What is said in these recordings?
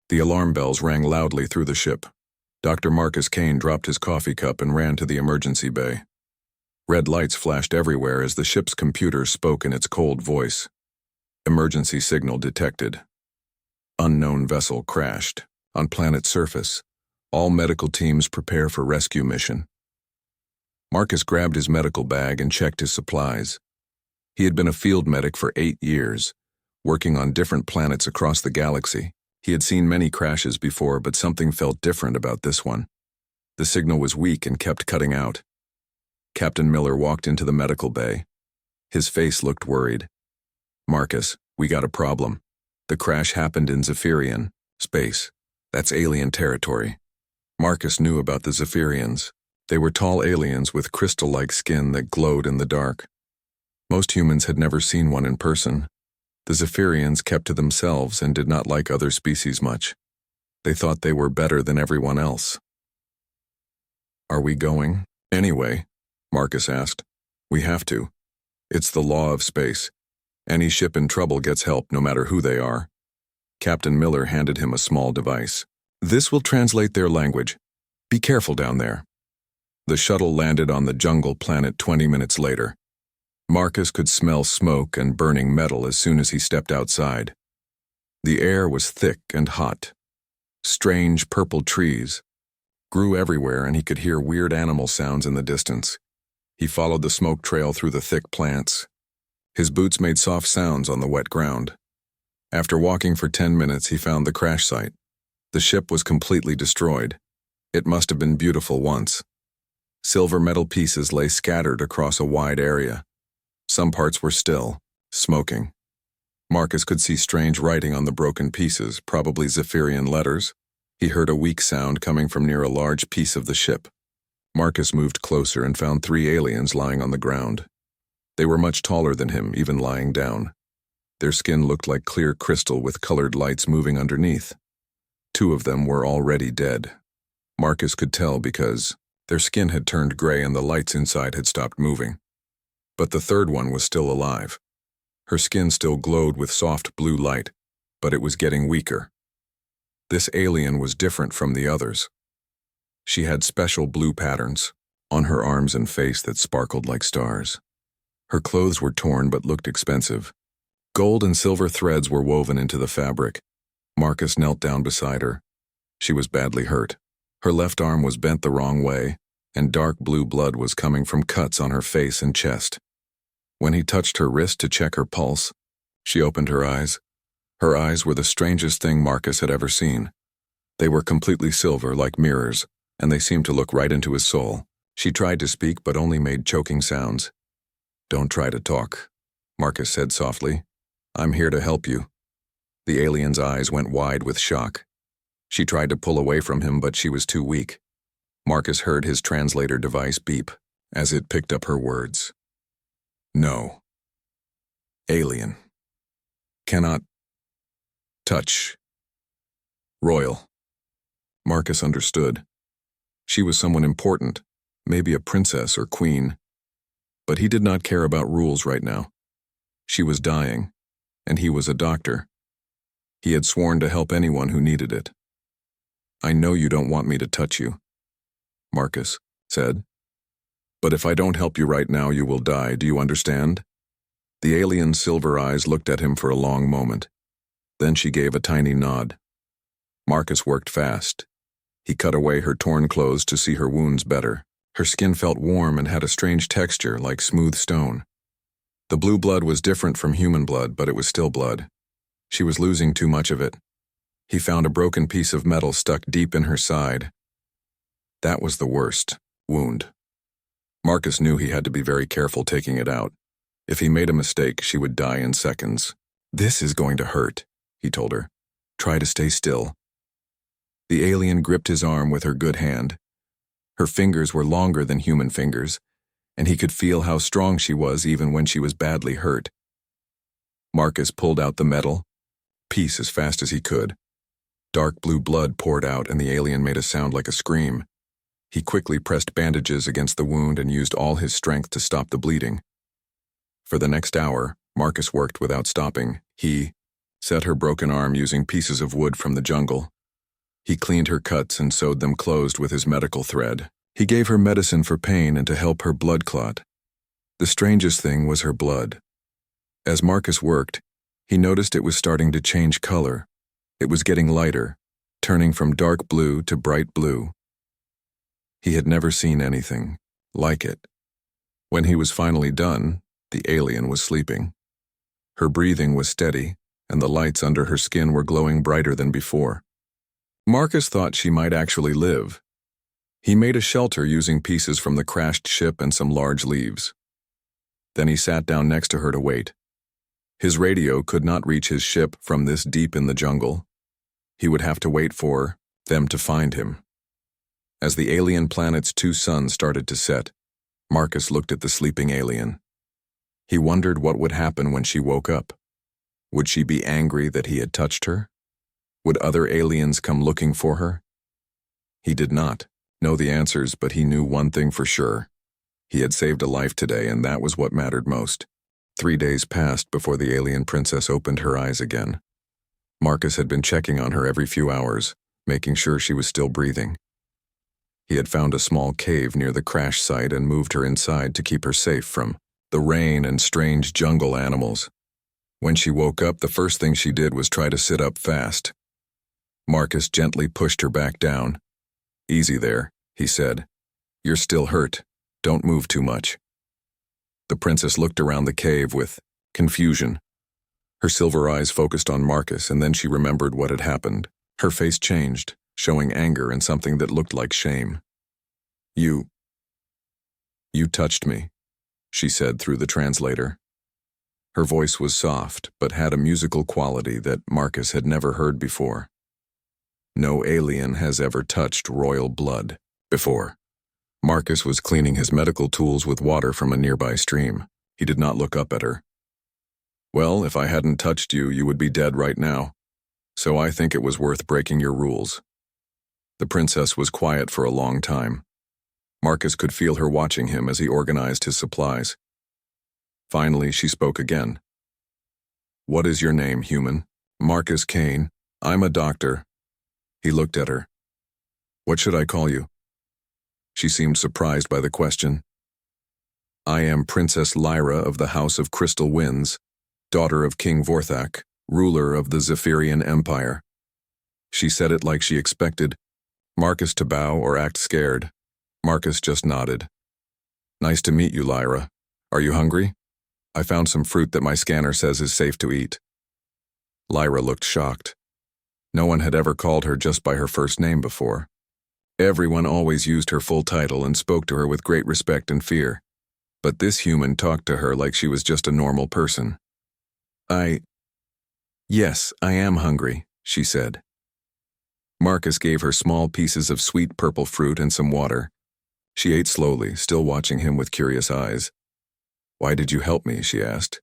The alarm bells rang loudly through the ship. Dr. Marcus Kane dropped his coffee cup and ran to the emergency bay. Red lights flashed everywhere as the ship's computer spoke in its cold voice. Emergency signal detected. Unknown vessel crashed. On planet surface. All medical teams prepare for rescue mission. Marcus grabbed his medical bag and checked his supplies. He had been a field medic for 8 years, working on different planets across the galaxy. He had seen many crashes before, but something felt different about this one. The signal was weak and kept cutting out. Captain Miller walked into the medical bay. His face looked worried. "Marcus, we got a problem. The crash happened in Zephyrian space. That's alien territory." Marcus knew about the Zephyrians. They were tall aliens with crystal-like skin that glowed in the dark. Most humans had never seen one in person. The Zephyrians kept to themselves and did not like other species much. They thought they were better than everyone else. "Are we going anyway?" Marcus asked. "We have to. It's the law of space. Any ship in trouble gets help no matter who they are." Captain Miller handed him a small device. "This will translate their language. Be careful down there." The shuttle landed on the jungle planet 20 minutes later. Marcus could smell smoke and burning metal as soon as he stepped outside. The air was thick and hot. Strange purple trees grew everywhere, and he could hear weird animal sounds in the distance. He followed the smoke trail through the thick plants. His boots made soft sounds on the wet ground. After walking for 10 minutes, he found the crash site. The ship was completely destroyed. It must have been beautiful once. Silver metal pieces lay scattered across a wide area. Some parts were still, smoking. Marcus could see strange writing on the broken pieces, probably Zephyrian letters. He heard a weak sound coming from near a large piece of the ship. Marcus moved closer and found 3 aliens lying on the ground. They were much taller than him, even lying down. Their skin looked like clear crystal with colored lights moving underneath. 2 of them were already dead. Marcus could tell because their skin had turned gray and the lights inside had stopped moving. But the 3rd one was still alive. Her skin still glowed with soft blue light, but it was getting weaker. This alien was different from the others. She had special blue patterns on her arms and face that sparkled like stars. Her clothes were torn but looked expensive. Gold and silver threads were woven into the fabric. Marcus knelt down beside her. She was badly hurt. Her left arm was bent the wrong way, and dark blue blood was coming from cuts on her face and chest. When he touched her wrist to check her pulse, she opened her eyes. Her eyes were the strangest thing Marcus had ever seen. They were completely silver, like mirrors, and they seemed to look right into his soul. She tried to speak but only made choking sounds. "Don't try to talk," Marcus said softly. "I'm here to help you." The alien's eyes went wide with shock. She tried to pull away from him, but she was too weak. Marcus heard his translator device beep as it picked up her words. "No. Alien. Cannot touch. Royal." Marcus understood. She was someone important, maybe a princess or queen. But he did not care about rules right now. She was dying, and he was a doctor. He had sworn to help anyone who needed it. "I know you don't want me to touch you," Marcus said. "But if I don't help you right now, you will die. Do you understand?" The alien's silver eyes looked at him for a long moment. Then she gave a tiny nod. Marcus worked fast. He cut away her torn clothes to see her wounds better. Her skin felt warm and had a strange texture, like smooth stone. The blue blood was different from human blood, but it was still blood. She was losing too much of it. He found a broken piece of metal stuck deep in her side. That was the worst wound. Marcus knew he had to be very careful taking it out. If he made a mistake, she would die in seconds. "This is going to hurt," he told her. "Try to stay still." The alien gripped his arm with her good hand. Her fingers were longer than human fingers, and he could feel how strong she was even when she was badly hurt. Marcus pulled out the metal piece as fast as he could. Dark blue blood poured out, and the alien made a sound like a scream. He quickly pressed bandages against the wound and used all his strength to stop the bleeding. For the next hour, Marcus worked without stopping. He set her broken arm using pieces of wood from the jungle. He cleaned her cuts and sewed them closed with his medical thread. He gave her medicine for pain and to help her blood clot. The strangest thing was her blood. As Marcus worked, he noticed it was starting to change color. It was getting lighter, turning from dark blue to bright blue. He had never seen anything like it. When he was finally done, the alien was sleeping. Her breathing was steady, and the lights under her skin were glowing brighter than before. Marcus thought she might actually live. He made a shelter using pieces from the crashed ship and some large leaves. Then he sat down next to her to wait. His radio could not reach his ship from this deep in the jungle. He would have to wait for them to find him. As the alien planet's 2 suns started to set, Marcus looked at the sleeping alien. He wondered what would happen when she woke up. Would she be angry that he had touched her? Would other aliens come looking for her? He did not know the answers, but he knew one thing for sure. He had saved a life today, and that was what mattered most. 3 days passed before the alien princess opened her eyes again. Marcus had been checking on her every few hours, making sure she was still breathing. He had found a small cave near the crash site and moved her inside to keep her safe from the rain and strange jungle animals. When she woke up, the first thing she did was try to sit up fast. Marcus gently pushed her back down. "Easy there," he said. "You're still hurt. Don't move too much." The princess looked around the cave with confusion. Her silver eyes focused on Marcus, and then she remembered what had happened. Her face changed, showing anger and something that looked like shame. You touched me," she said through the translator. Her voice was soft, but had a musical quality that Marcus had never heard before. No alien has ever touched royal blood before. Marcus was cleaning his medical tools with water from a nearby stream. He did not look up at her. "Well, if I hadn't touched you, you would be dead right now. So I think it was worth breaking your rules." The princess was quiet for a long time. Marcus could feel her watching him as he organized his supplies. Finally, she spoke again. "What is your name, human?" "Marcus Kane. I'm a doctor." He looked at her. "What should I call you?" She seemed surprised by the question. "I am Princess Lyra of the House of Crystal Winds, daughter of King Vorthak, ruler of the Zephyrian Empire." She said it like she expected Marcus to bow or act scared. Marcus just nodded. "Nice to meet you, Lyra. Are you hungry? I found some fruit that my scanner says is safe to eat." Lyra looked shocked. No one had ever called her just by her first name before. Everyone always used her full title and spoke to her with great respect and fear. But this human talked to her like she was just a normal person. Yes, I am hungry," she said. Marcus gave her small pieces of sweet purple fruit and some water. She ate slowly, still watching him with curious eyes. "Why did you help me?" she asked.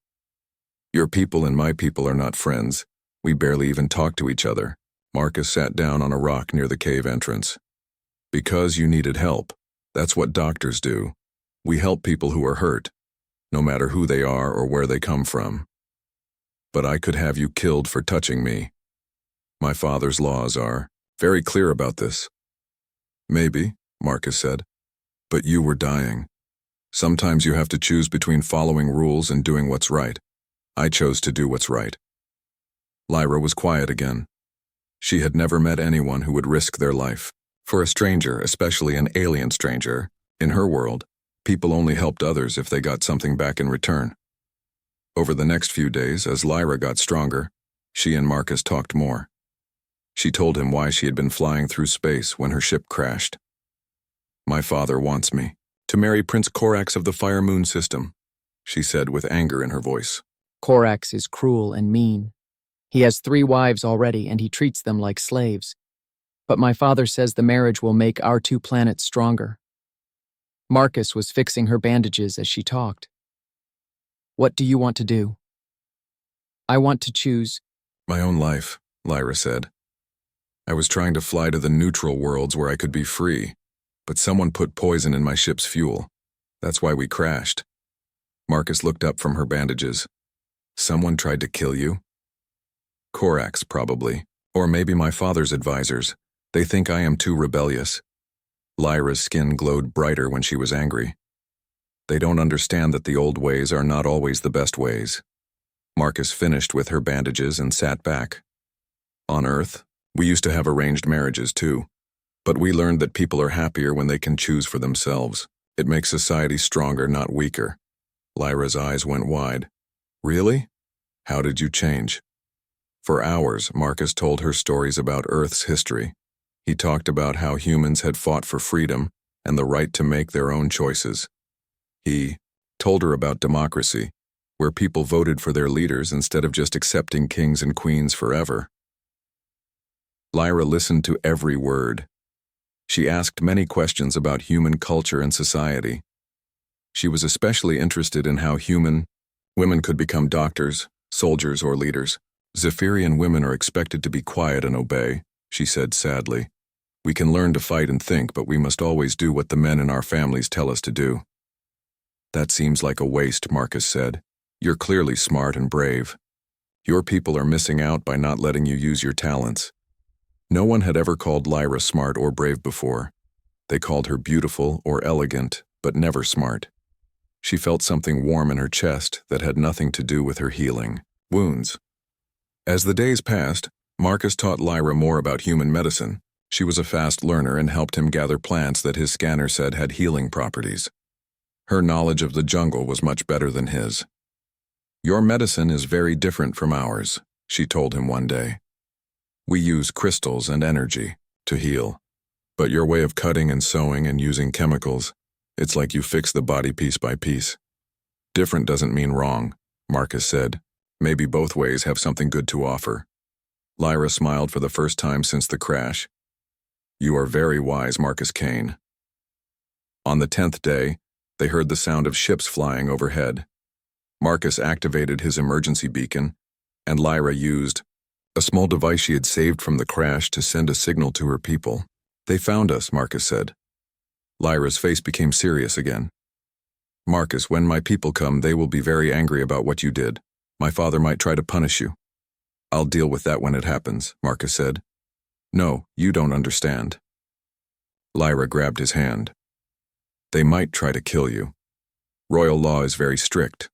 "Your people and my people are not friends. We barely even talk to each other." Marcus sat down on a rock near the cave entrance. "Because you needed help. That's what doctors do. We help people who are hurt, no matter who they are or where they come from. But I could have you killed for touching me. My father's laws are very clear about this." "Maybe," Marcus said, "but you were dying. Sometimes you have to choose between following rules and doing what's right. I chose to do what's right." Lyra was quiet again. She had never met anyone who would risk their life. For a stranger, especially an alien stranger, in her world, people only helped others if they got something back in return. Over the next few days, as Lyra got stronger, she and Marcus talked more. She told him why she had been flying through space when her ship crashed. "My father wants me to marry Prince Korax of the Fire Moon system," she said with anger in her voice. "Korax is cruel and mean. He has 3 wives already, and he treats them like slaves. But my father says the marriage will make our 2 planets stronger." Marcus was fixing her bandages as she talked. "What do you want to do?" "I want to choose." "My own life," Lyra said. "I was trying to fly to the neutral worlds where I could be free, but someone put poison in my ship's fuel. That's why we crashed." Marcus looked up from her bandages. "Someone tried to kill you?" "Korax, probably. Or maybe my father's advisors. They think I am too rebellious. Lyra's skin glowed brighter when she was angry. They don't understand that the old ways are not always the best ways. Marcus finished with her bandages and sat back. On Earth, we used to have arranged marriages too, but we learned that people are happier when they can choose for themselves. It makes society stronger, not weaker. Lyra's eyes went wide. Really? How did you change? For hours, Marcus told her stories about Earth's history. He talked about how humans had fought for freedom and the right to make their own choices. He told her about democracy, where people voted for their leaders instead of just accepting kings and queens forever. Lyra listened to every word. She asked many questions about human culture and society. She was especially interested in how women could become doctors, soldiers, or leaders. Zephyrian women are expected to be quiet and obey, she said sadly. We can learn to fight and think, but we must always do what the men in our families tell us to do. That seems like a waste, Marcus said. You're clearly smart and brave. Your people are missing out by not letting you use your talents. No one had ever called Lyra smart or brave before. They called her beautiful or elegant, but never smart. She felt something warm in her chest that had nothing to do with her healing wounds. As the days passed, Marcus taught Lyra more about human medicine. She was a fast learner and helped him gather plants that his scanner said had healing properties. Her knowledge of the jungle was much better than his. Your medicine is very different from ours, she told him one day. We use crystals and energy to heal. But your way of cutting and sewing and using chemicals, it's like you fix the body piece by piece. Different doesn't mean wrong, Marcus said. Maybe both ways have something good to offer. Lyra smiled for the first time since the crash. You are very wise, Marcus Kane. On the 10th day, they heard the sound of ships flying overhead. Marcus activated his emergency beacon, and Lyra used a small device she had saved from the crash to send a signal to her people. They found us, Marcus said. Lyra's face became serious again. Marcus, when my people come, they will be very angry about what you did. My father might try to punish you. I'll deal with that when it happens, Marcus said. No, you don't understand. Lyra grabbed his hand. They might try to kill you. Royal law is very strict.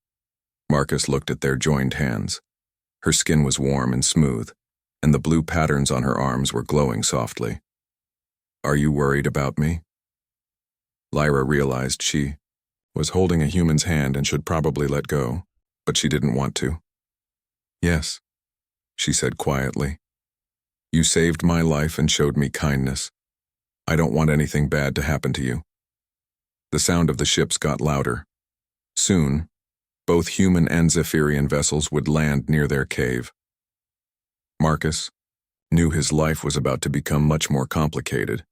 Marcus looked at their joined hands. Her skin was warm and smooth, and the blue patterns on her arms were glowing softly. Are you worried about me? Lyra realized she was holding a human's hand and should probably let go, but she didn't want to. Yes, she said quietly. You saved my life and showed me kindness. I don't want anything bad to happen to you. The sound of the ships got louder. Soon, both human and Zephyrian vessels would land near their cave. Marcus knew his life was about to become much more complicated,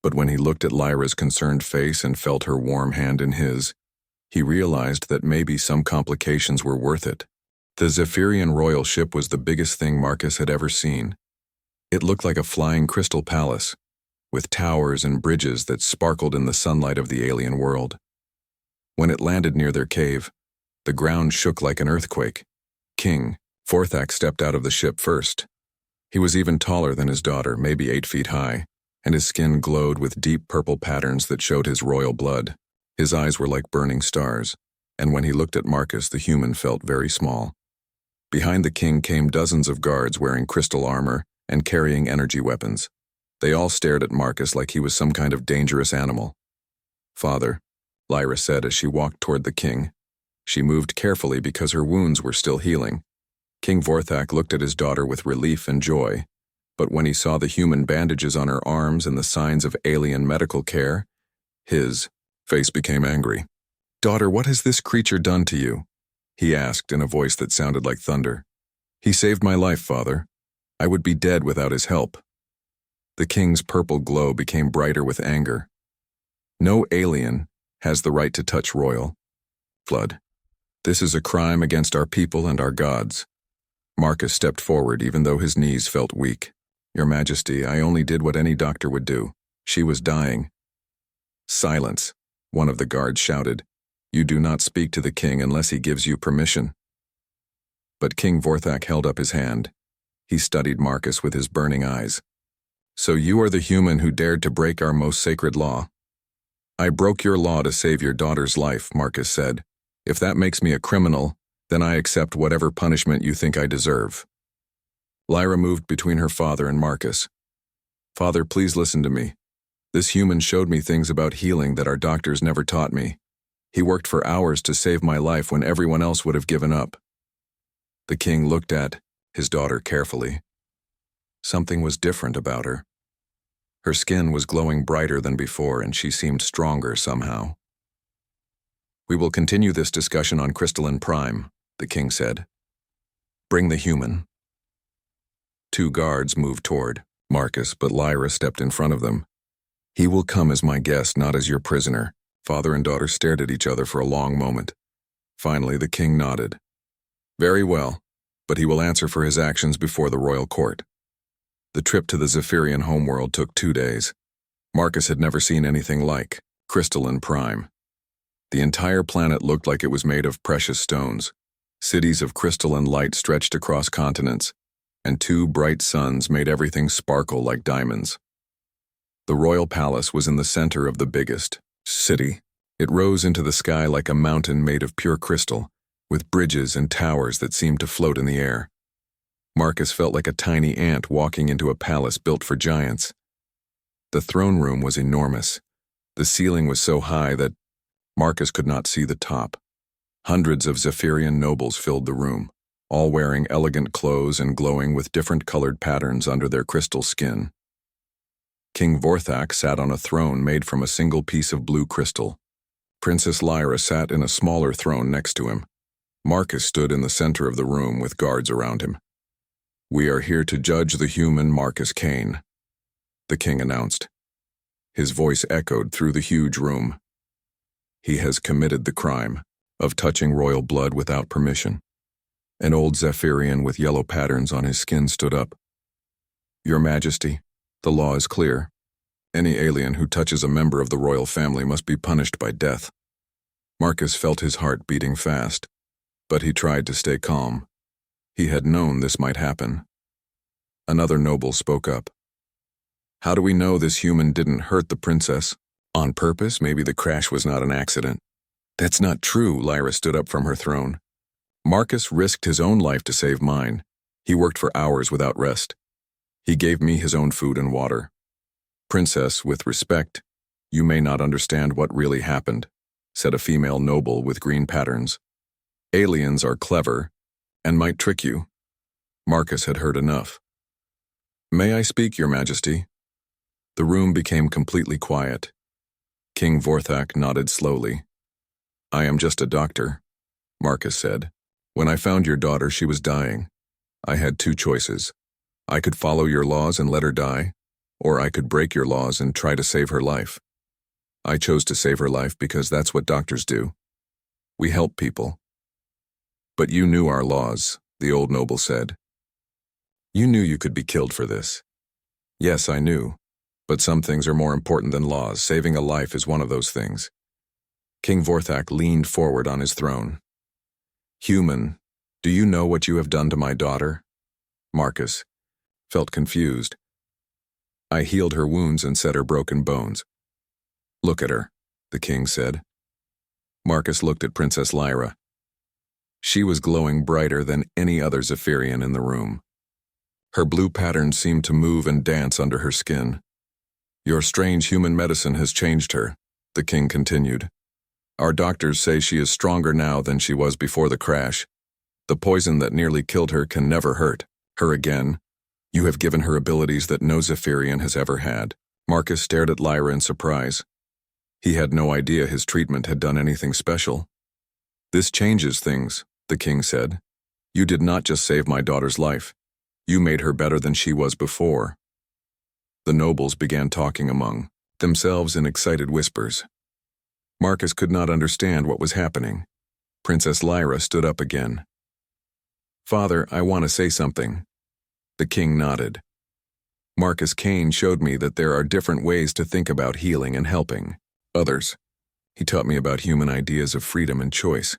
but when he looked at Lyra's concerned face and felt her warm hand in his, he realized that maybe some complications were worth it. The Zephyrian royal ship was the biggest thing Marcus had ever seen. It looked like a flying crystal palace, with towers and bridges that sparkled in the sunlight of the alien world. When it landed near their cave, the ground shook like an earthquake. King Vorthak stepped out of the ship first. He was even taller than his daughter, maybe 8 feet high, and his skin glowed with deep purple patterns that showed his royal blood. His eyes were like burning stars, and when he looked at Marcus, the human felt very small. Behind the king came dozens of guards wearing crystal armor and carrying energy weapons. They all stared at Marcus like he was some kind of dangerous animal. Father, Lyra said as she walked toward the king. She moved carefully because her wounds were still healing. King Vorthak looked at his daughter with relief and joy, but when he saw the human bandages on her arms and the signs of alien medical care, his face became angry. Daughter, what has this creature done to you? He asked in a voice that sounded like thunder. He saved my life, father. I would be dead without his help. The king's purple glow became brighter with anger. No alien has the right to touch royal blood. This is a crime against our people and our gods. Marcus stepped forward even though his knees felt weak. Your Majesty, I only did what any doctor would do. She was dying. Silence, one of the guards shouted. You do not speak to the king unless he gives you permission. But King Vorthak held up his hand. He studied Marcus with his burning eyes. So you are the human who dared to break our most sacred law. I broke your law to save your daughter's life, Marcus said. If that makes me a criminal, then I accept whatever punishment you think I deserve. Lyra moved between her father and Marcus. Father, please listen to me. This human showed me things about healing that our doctors never taught me. He worked for hours to save my life when everyone else would have given up. The king looked at his daughter carefully. Something was different about her. Her skin was glowing brighter than before, and she seemed stronger somehow. We will continue this discussion on Crystalline Prime, the king said. Bring the human. 2 guards moved toward Marcus, but Lyra stepped in front of them. He will come as my guest, not as your prisoner. Father and daughter stared at each other for a long moment. Finally, the king nodded. Very well, but he will answer for his actions before the royal court. The trip to the Zephyrian homeworld took 2 days. Marcus had never seen anything like Crystalline Prime. The entire planet looked like it was made of precious stones. Cities of crystalline light stretched across continents, and 2 bright suns made everything sparkle like diamonds. The royal palace was in the center of the biggest city. It rose into the sky like a mountain made of pure crystal, with bridges and towers that seemed to float in the air. Marcus felt like a tiny ant walking into a palace built for giants. The throne room was enormous. The ceiling was so high that Marcus could not see the top. Hundreds of Zephyrian nobles filled the room, all wearing elegant clothes and glowing with different colored patterns under their crystal skin. King Vorthak sat on a throne made from a single piece of blue crystal. Princess Lyra sat in a smaller throne next to him. Marcus stood in the center of the room with guards around him. We are here to judge the human Marcus Kane, the king announced. His voice echoed through the huge room. He has committed the crime of touching royal blood without permission. An old Zephyrian with yellow patterns on his skin stood up. Your Majesty, the law is clear. Any alien who touches a member of the royal family must be punished by death. Marcus felt his heart beating fast, but he tried to stay calm. He had known this might happen. Another noble spoke up. How do we know this human didn't hurt the princess? On purpose, maybe the crash was not an accident. That's not true, Lyra stood up from her throne. Marcus risked his own life to save mine. He worked for hours without rest. He gave me his own food and water. Princess, with respect, you may not understand what really happened, said a female noble with green patterns. Aliens are clever and might trick you. Marcus had heard enough. May I speak, Your Majesty? The room became completely quiet. King Vorthak nodded slowly. I am just a doctor, Marcus said. When I found your daughter, she was dying. I had 2 choices. I could follow your laws and let her die, or I could break your laws and try to save her life. I chose to save her life because that's what doctors do. We help people. But you knew our laws, the old noble said. You knew you could be killed for this. Yes, I knew. But some things are more important than laws. Saving a life is one of those things. King Vorthak leaned forward on his throne. Human, do you know what you have done to my daughter? Marcus felt confused. I healed her wounds and set her broken bones. Look at her, the king said. Marcus looked at Princess Lyra. She was glowing brighter than any other Zephyrian in the room. Her blue patterns seemed to move and dance under her skin. Your strange human medicine has changed her, the king continued. Our doctors say she is stronger now than she was before the crash. The poison that nearly killed her can never hurt her again. You have given her abilities that no Zephyrian has ever had. Marcus stared at Lyra in surprise. He had no idea his treatment had done anything special. This changes things, the king said. You did not just save my daughter's life. You made her better than she was before. The nobles began talking among themselves in excited whispers. Marcus could not understand what was happening. Princess Lyra stood up again. Father, I want to say something. The king nodded. Marcus Kane showed me that there are different ways to think about healing and helping others. He taught me about human ideas of freedom and choice.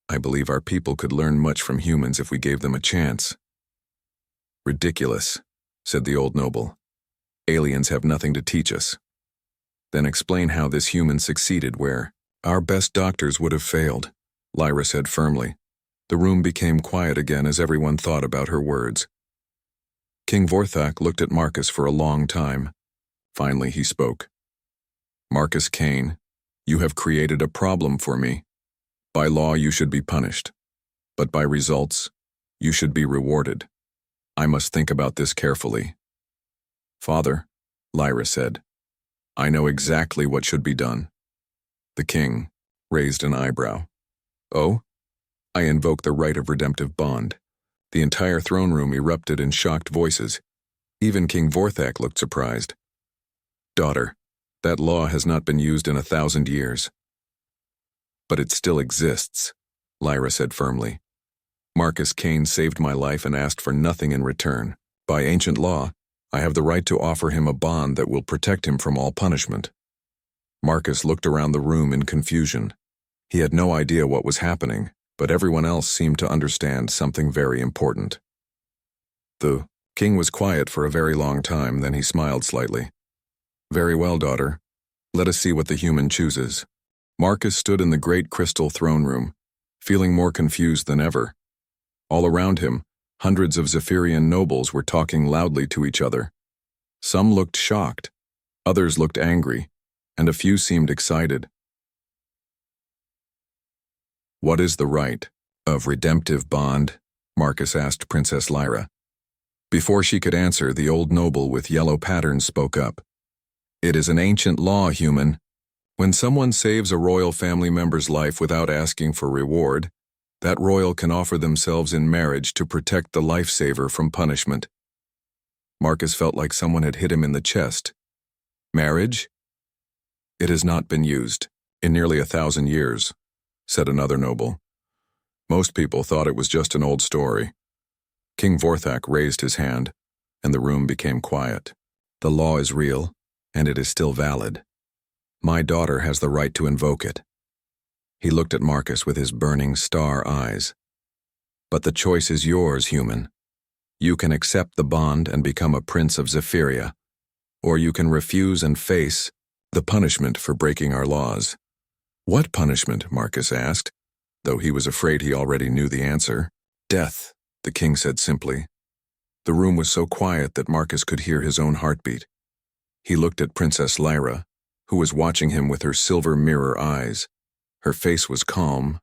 I believe our people could learn much from humans if we gave them a chance. Ridiculous, said the old noble. Aliens have nothing to teach us. Then explain how this human succeeded where our best doctors would have failed, Lyra said firmly. The room became quiet again as everyone thought about her words. King Vorthak looked at Marcus for a long time. Finally he spoke. Marcus Kane, you have created a problem for me. By law you should be punished, but by results, you should be rewarded. I must think about this carefully. Father, Lyra said, I know exactly what should be done. The king raised an eyebrow. Oh? I invoke the right of redemptive bond. The entire throne room erupted in shocked voices. Even King Vorthak looked surprised. Daughter, that law has not been used in 1,000 years. But it still exists, Lyra said firmly. Marcus Kane saved my life and asked for nothing in return. By ancient law, I have the right to offer him a bond that will protect him from all punishment. Marcus looked around the room in confusion. He had no idea what was happening, but everyone else seemed to understand something very important. The king was quiet for a very long time, then he smiled slightly. Very well, daughter. Let us see what the human chooses. Marcus stood in the great crystal throne room, feeling more confused than ever. All around him, hundreds of Zephyrian nobles were talking loudly to each other. Some looked shocked, others looked angry, and a few seemed excited. What is the right of redemptive bond? Marcus asked Princess Lyra. Before she could answer, the old noble with yellow patterns spoke up. It is an ancient law, human. When someone saves a royal family member's life without asking for reward, that royal can offer themselves in marriage to protect the lifesaver from punishment. Marcus felt like someone had hit him in the chest. Marriage? It has not been used in nearly 1,000 years, said another noble. Most people thought it was just an old story. King Vorthak raised his hand, and the room became quiet. The law is real, and it is still valid. My daughter has the right to invoke it. He looked at Marcus with his burning star eyes. But the choice is yours, human. You can accept the bond and become a prince of Zephyria, or you can refuse and face the punishment for breaking our laws. What punishment? Marcus asked, though he was afraid he already knew the answer. Death, the king said simply. The room was so quiet that Marcus could hear his own heartbeat. He looked at Princess Lyra, who was watching him with her silver mirror eyes. Her face was calm,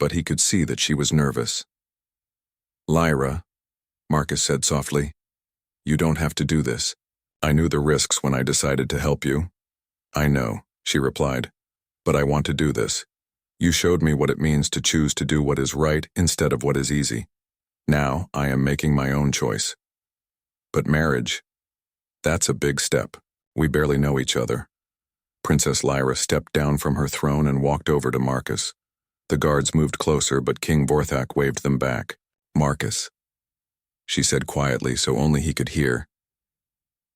but he could see that she was nervous. Lyra, Marcus said softly, you don't have to do this. I knew the risks when I decided to help you. I know, she replied, but I want to do this. You showed me what it means to choose to do what is right instead of what is easy. Now I am making my own choice. But marriage, that's a big step. We barely know each other. Princess Lyra stepped down from her throne and walked over to Marcus. The guards moved closer, but King Vorthak waved them back. Marcus, she said quietly so only he could hear.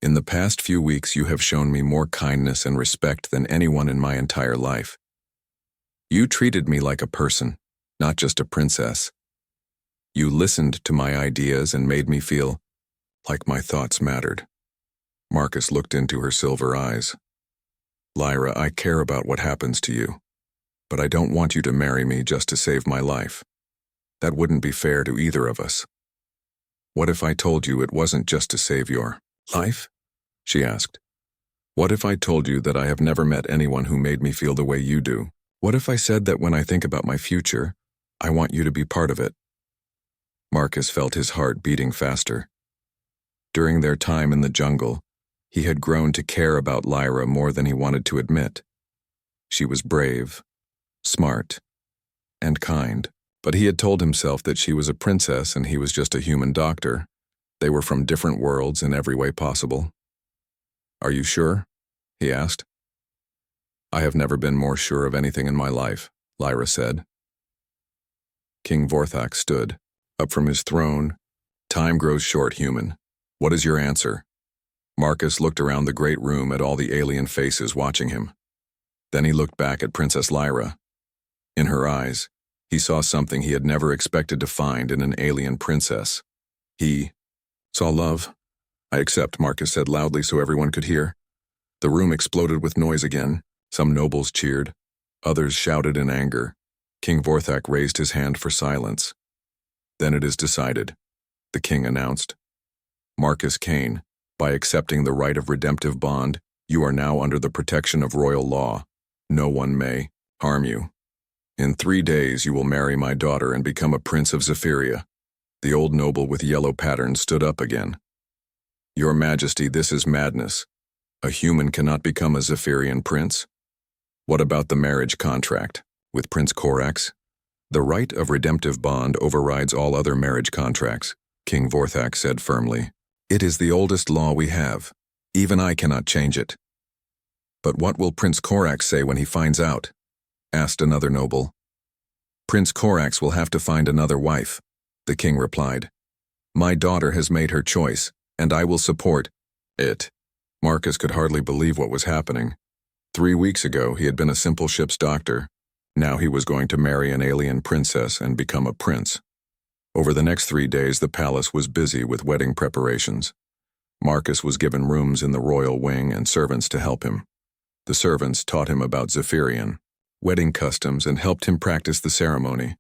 In the past few weeks you have shown me more kindness and respect than anyone in my entire life. You treated me like a person, not just a princess. You listened to my ideas and made me feel like my thoughts mattered. Marcus looked into her silver eyes. Lyra, I care about what happens to you, but I don't want you to marry me just to save my life. That wouldn't be fair to either of us. What if I told you it wasn't just to save your life? She asked. What if I told you that I have never met anyone who made me feel the way you do? What if I said that when I think about my future, I want you to be part of it? Marcus felt his heart beating faster. During their time in the jungle, he had grown to care about Lyra more than he wanted to admit. She was brave, smart, and kind, but he had told himself that she was a princess and he was just a human doctor. They were from different worlds in every way possible. Are you sure? He asked. I have never been more sure of anything in my life, Lyra said. King Vorthak stood, up from his throne. Time grows short, human. What is your answer? Marcus looked around the great room at all the alien faces watching him. Then he looked back at Princess Lyra. In her eyes, he saw something he had never expected to find in an alien princess. He saw love, I accept, Marcus said loudly so everyone could hear. The room exploded with noise again. Some nobles cheered. Others shouted in anger. King Vorthak raised his hand for silence. Then it is decided, the king announced. Marcus Kane, by accepting the right of redemptive bond, you are now under the protection of royal law. No one may harm you. In 3 days you will marry my daughter and become a prince of Zephyria. The old noble with yellow patterns stood up again. Your Majesty, this is madness. A human cannot become a Zephyrian prince. What about the marriage contract with Prince Korax? The right of redemptive bond overrides all other marriage contracts, King Vorthak said firmly. It is the oldest law we have. Even I cannot change it. But what will Prince Korax say when he finds out? Asked another noble. Prince Korax will have to find another wife, the king replied. My daughter has made her choice, and I will support it. Marcus could hardly believe what was happening. 3 weeks ago, he had been a simple ship's doctor. Now he was going to marry an alien princess and become a prince. Over the next 3 days, the palace was busy with wedding preparations. Marcus was given rooms in the royal wing and servants to help him. The servants taught him about Zephyrian wedding customs and helped him practice the ceremony.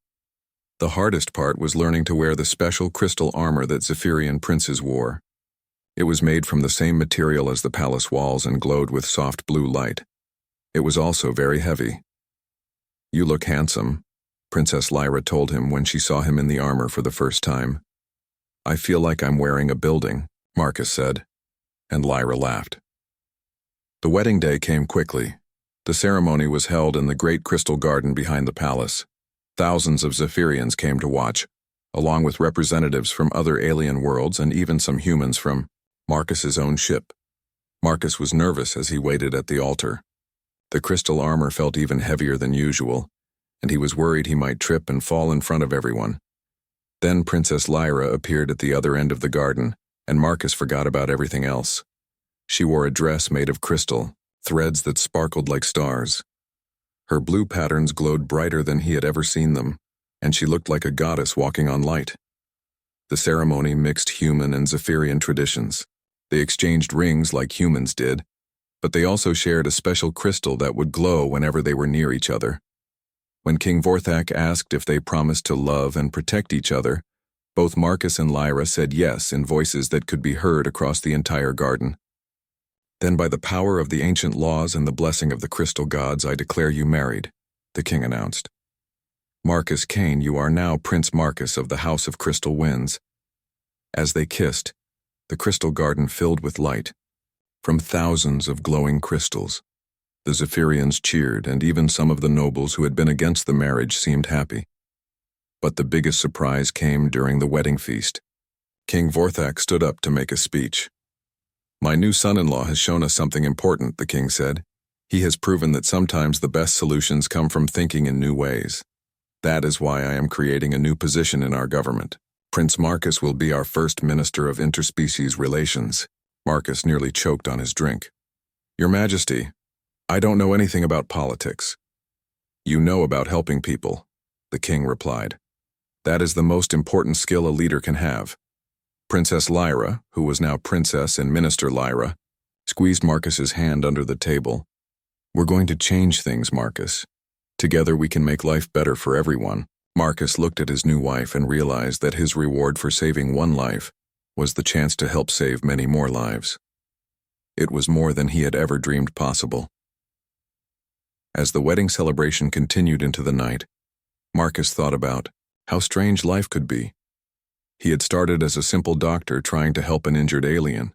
The hardest part was learning to wear the special crystal armor that Zephyrian princes wore. It was made from the same material as the palace walls and glowed with soft blue light. It was also very heavy. You look handsome, Princess Lyra told him when she saw him in the armor for the first time. I feel like I'm wearing a building, Marcus said, and Lyra laughed. The wedding day came quickly. The ceremony was held in the great crystal garden behind the palace. Thousands of Zephyrians came to watch, along with representatives from other alien worlds and even some humans from Marcus's own ship. Marcus was nervous as he waited at the altar. The crystal armor felt even heavier than usual, and he was worried he might trip and fall in front of everyone. Then Princess Lyra appeared at the other end of the garden, and Marcus forgot about everything else. She wore a dress made of crystal, threads that sparkled like stars. Her blue patterns glowed brighter than he had ever seen them, and she looked like a goddess walking on light. The ceremony mixed human and Zephyrian traditions. They exchanged rings like humans did, but they also shared a special crystal that would glow whenever they were near each other. When King Vorthak asked if they promised to love and protect each other, both Marcus and Lyra said yes in voices that could be heard across the entire garden. Then by the power of the ancient laws and the blessing of the crystal gods, I declare you married, the king announced. Marcus Kane, you are now Prince Marcus of the House of Crystal Winds. As they kissed, the crystal garden filled with light, from thousands of glowing crystals. The Zephyrians cheered, and even some of the nobles who had been against the marriage seemed happy. But the biggest surprise came during the wedding feast. King Vorthak stood up to make a speech. My new son-in-law has shown us something important, the king said. He has proven that sometimes the best solutions come from thinking in new ways. That is why I am creating a new position in our government. Prince Marcus will be our first minister of interspecies relations. Marcus nearly choked on his drink. Your Majesty, I don't know anything about politics. You know about helping people, the king replied. That is the most important skill a leader can have. Princess Lyra, who was now Princess and Minister Lyra, squeezed Marcus's hand under the table. We're going to change things, Marcus. Together we can make life better for everyone. Marcus looked at his new wife and realized that his reward for saving one life was the chance to help save many more lives. It was more than he had ever dreamed possible. As the wedding celebration continued into the night, Marcus thought about how strange life could be. He had started as a simple doctor trying to help an injured alien.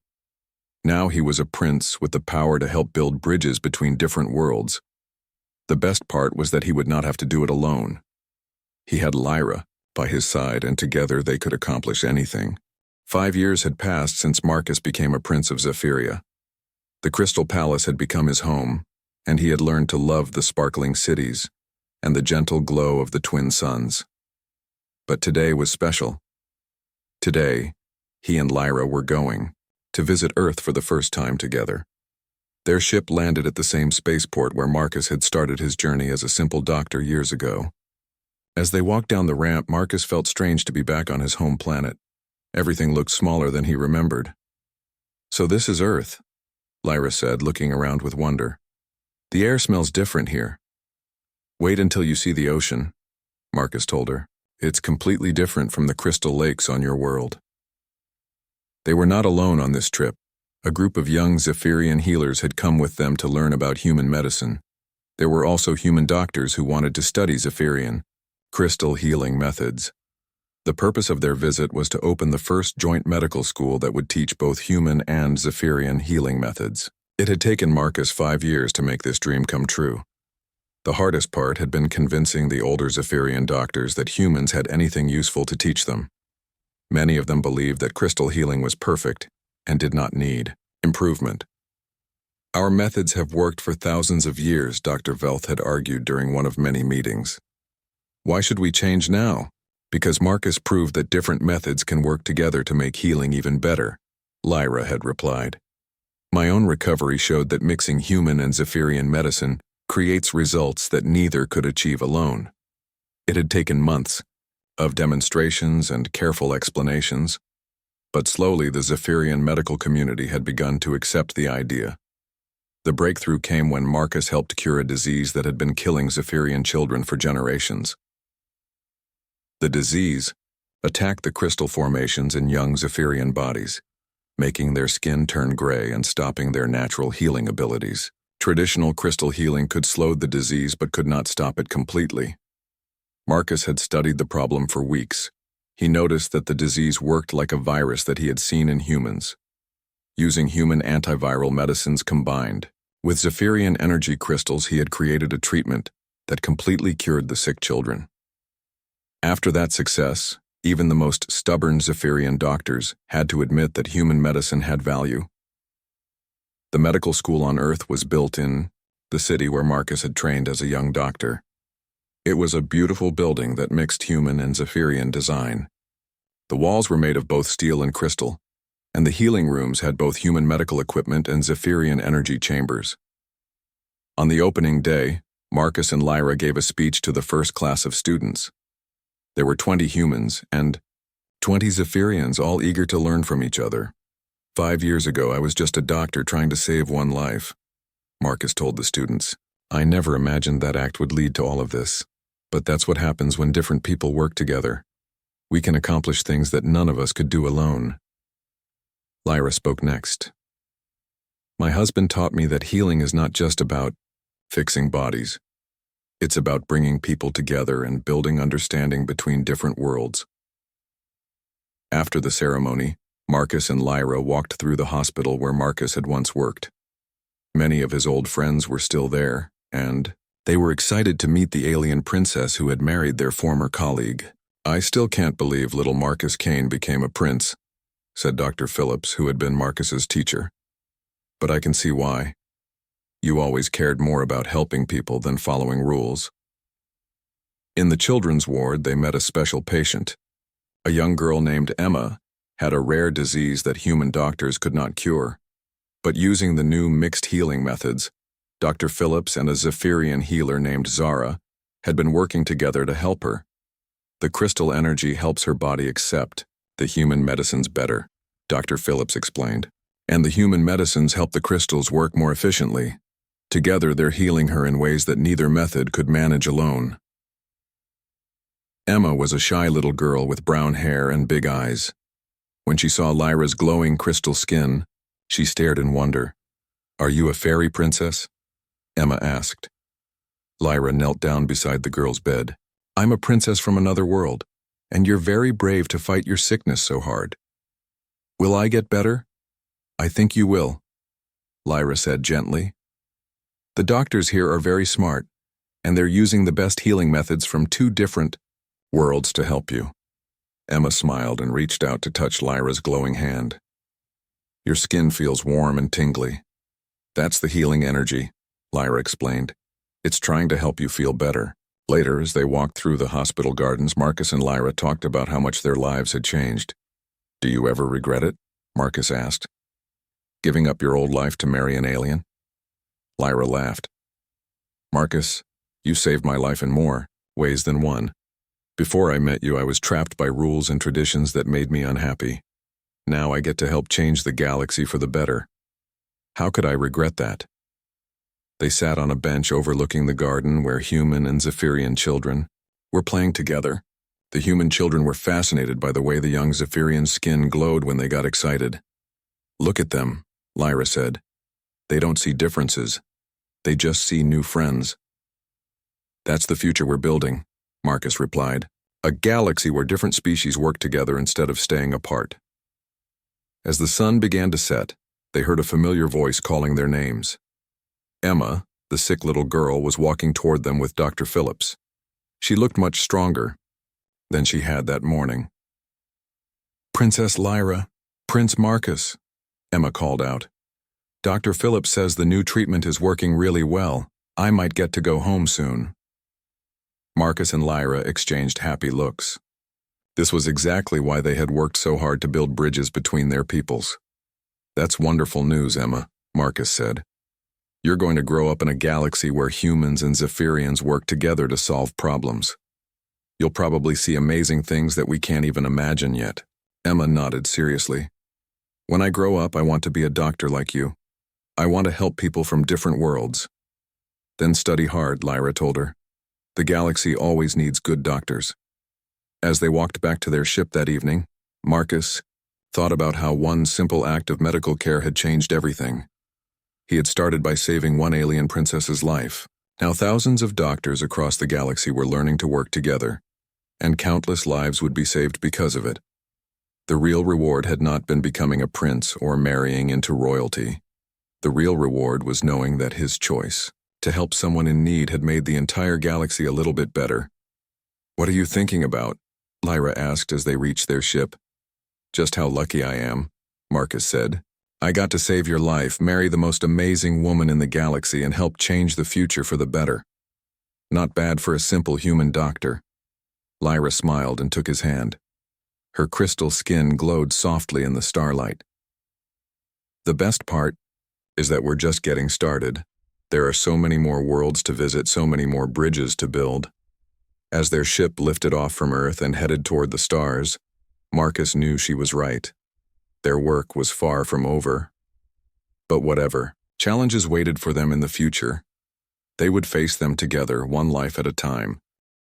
Now he was a prince with the power to help build bridges between different worlds. The best part was that he would not have to do it alone. He had Lyra by his side, and together they could accomplish anything. 5 years had passed since Marcus became a prince of Zephyria. The Crystal Palace had become his home, and he had learned to love the sparkling cities and the gentle glow of the twin suns. But today was special. Today, he and Lyra were going to visit Earth for the first time together. Their ship landed at the same spaceport where Marcus had started his journey as a simple doctor years ago. As they walked down the ramp, Marcus felt strange to be back on his home planet. Everything looked smaller than he remembered. So this is Earth, Lyra said, looking around with wonder. The air smells different here. Wait until you see the ocean, Marcus told her. It's completely different from the crystal lakes on your world. They were not alone on this trip. A group of young Zephyrian healers had come with them to learn about human medicine. There were also human doctors who wanted to study Zephyrian, crystal healing methods. The purpose of their visit was to open the first joint medical school that would teach both human and Zephyrian healing methods. It had taken Marcus 5 years to make this dream come true. The hardest part had been convincing the older Zephyrian doctors that humans had anything useful to teach them. Many of them believed that crystal healing was perfect and did not need improvement. Our methods have worked for thousands of years, Dr. Velth had argued during one of many meetings. Why should we change now? Because Marcus proved that different methods can work together to make healing even better, Lyra had replied. My own recovery showed that mixing human and Zephyrian medicine creates results that neither could achieve alone. It had taken months of demonstrations and careful explanations, but slowly the Zephyrian medical community had begun to accept the idea. The breakthrough came when Marcus helped cure a disease that had been killing Zephyrian children for generations. The disease attacked the crystal formations in young Zephyrian bodies, making their skin turn gray and stopping their natural healing abilities. Traditional crystal healing could slow the disease but could not stop it completely. Marcus had studied the problem for weeks. He noticed that the disease worked like a virus that he had seen in humans. Using human antiviral medicines combined with Zephyrian energy crystals, he had created a treatment that completely cured the sick children. After that success, even the most stubborn Zephyrian doctors had to admit that human medicine had value. The medical school on Earth was built in the city where Marcus had trained as a young doctor. It was a beautiful building that mixed human and Zephyrian design. The walls were made of both steel and crystal, and the healing rooms had both human medical equipment and Zephyrian energy chambers. On the opening day, Marcus and Lyra gave a speech to the first class of students. There were 20 humans and 20 Zephyrians, all eager to learn from each other. 5 years ago, I was just a doctor trying to save one life, Marcus told the students. I never imagined that act would lead to all of this. But that's what happens when different people work together. We can accomplish things that none of us could do alone. Lyra spoke next. My husband taught me that healing is not just about fixing bodies. It's about bringing people together and building understanding between different worlds. After the ceremony, Marcus and Lyra walked through the hospital where Marcus had once worked. Many of his old friends were still there, and they were excited to meet the alien princess who had married their former colleague. I still can't believe little Marcus Kane became a prince, said Dr. Phillips, who had been Marcus's teacher. But I can see why. You always cared more about helping people than following rules. In the children's ward, they met a special patient. A young girl named Emma had a rare disease that human doctors could not cure. But using the new mixed healing methods, Dr. Phillips and a Zephyrian healer named Zara had been working together to help her. The crystal energy helps her body accept the human medicines better, Dr. Phillips explained. And the human medicines help the crystals work more efficiently. Together, they're healing her in ways that neither method could manage alone. Emma was a shy little girl with brown hair and big eyes. When she saw Lyra's glowing crystal skin, she stared in wonder. Are you a fairy princess? Emma asked. Lyra knelt down beside the girl's bed. I'm a princess from another world, and you're very brave to fight your sickness so hard. Will I get better? I think you will, Lyra said gently. The doctors here are very smart, and they're using the best healing methods from 2 different worlds to help you. Emma smiled and reached out to touch Lyra's glowing hand. Your skin feels warm and tingly. That's the healing energy, Lyra explained. It's trying to help you feel better. Later, as they walked through the hospital gardens, Marcus and Lyra talked about how much their lives had changed. Do you ever regret it? Marcus asked. Giving up your old life to marry an alien? Lyra laughed. Marcus, you saved my life in more ways than one. Before I met you, I was trapped by rules and traditions that made me unhappy. Now I get to help change the galaxy for the better. How could I regret that? They sat on a bench overlooking the garden where human and Zephyrian children were playing together. The human children were fascinated by the way the young Zephyrian skin glowed when they got excited. "Look at them," Lyra said. "They don't see differences. They just see new friends." "That's the future we're building," Marcus replied. "A galaxy where different species work together instead of staying apart." As the sun began to set, they heard a familiar voice calling their names. Emma, the sick little girl, was walking toward them with Dr. Phillips. She looked much stronger than she had that morning. "Princess Lyra, Prince Marcus," Emma called out. "Dr. Phillips says the new treatment is working really well. I might get to go home soon." Marcus and Lyra exchanged happy looks. This was exactly why they had worked so hard to build bridges between their peoples. "That's wonderful news, Emma," Marcus said. "You're going to grow up in a galaxy where humans and Zephyrians work together to solve problems. You'll probably see amazing things that we can't even imagine yet." Emma nodded seriously. "When I grow up, I want to be a doctor like you. I want to help people from different worlds." "Then study hard," Lyra told her. "The galaxy always needs good doctors." As they walked back to their ship that evening, Marcus thought about how one simple act of medical care had changed everything. He had started by saving one alien princess's life. Now thousands of doctors across the galaxy were learning to work together, and countless lives would be saved because of it. The real reward had not been becoming a prince or marrying into royalty. The real reward was knowing that his choice to help someone in need had made the entire galaxy a little bit better. "What are you thinking about?" Lyra asked as they reached their ship. "Just how lucky I am," Marcus said. "I got to save your life, marry the most amazing woman in the galaxy, and help change the future for the better. Not bad for a simple human doctor." Lyra smiled and took his hand. Her crystal skin glowed softly in the starlight. "The best part is that we're just getting started. There are so many more worlds to visit, so many more bridges to build." As their ship lifted off from Earth and headed toward the stars, Marcus knew she was right. Their work was far from over. But whatever, challenges waited for them in the future. They would face them together, one life at a time,